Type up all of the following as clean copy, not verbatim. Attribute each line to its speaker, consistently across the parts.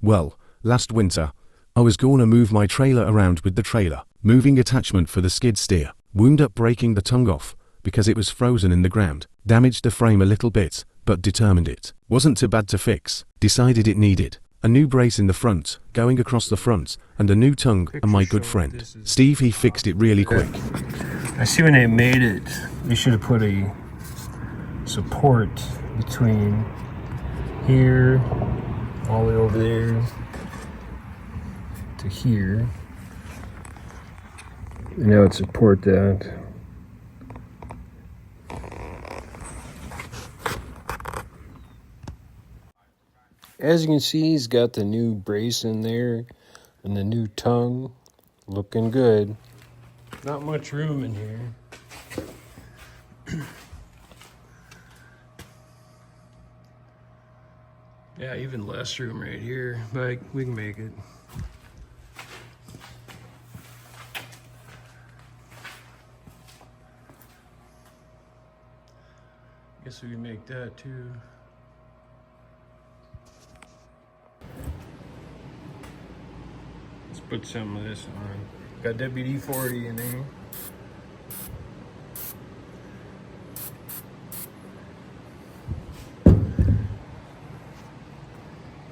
Speaker 1: Well, last winter, I was gonna move my trailer around with the trailer moving attachment for the skid steer. Wound up breaking the tongue off because it was frozen in the ground. Damaged the frame a little bit, but determined it wasn't too bad to fix. Decided it needed a new brace in the front, going across the front, and a new tongue, and my good friend Steve, he fixed it really quick.
Speaker 2: I see when they made it, they should have put a support between here, all the way over there, to here. And that would support that. As you can see, he's got the new brace in there and the new tongue, looking good. Not much room in here. Yeah, even less room right here, but we can make it. Guess we can make that too. Let's put some of this on. Got WD-40 in there.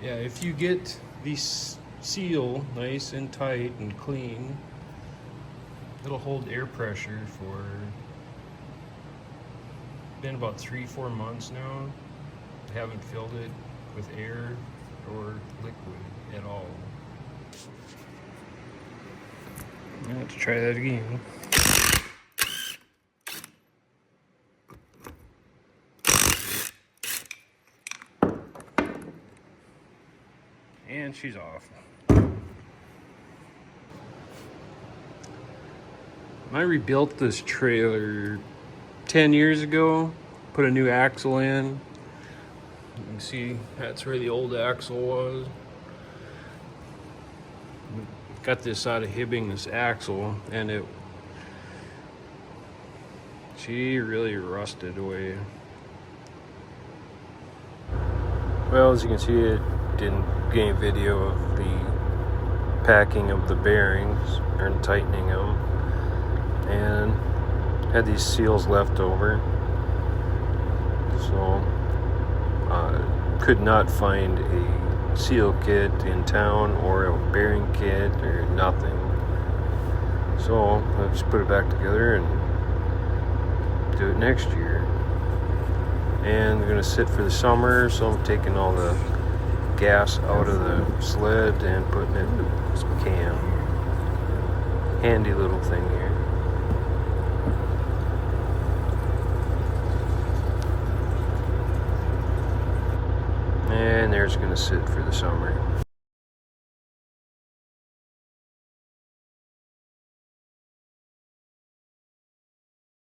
Speaker 2: Yeah, if you get the seal nice and tight and clean, it'll hold air pressure for been about 3-4 months now. I haven't filled it with air or liquid at all. Let's try that again. And she's off. I rebuilt this trailer 10 years ago, put a new axle in. You can see that's where the old axle was. Got this out of hibbing, this axle, and she really rusted away. Well, as you can see, it didn't get any video of the packing of the bearings or tightening them, and had these seals left over, so could not find a seal kit in town or a bearing kit or nothing. So I just put it back together and do it next year. And they're gonna sit for the summer, so I'm taking all the gas out of the sled and putting it in this cam. Handy little thing here. And there's gonna sit for the summer.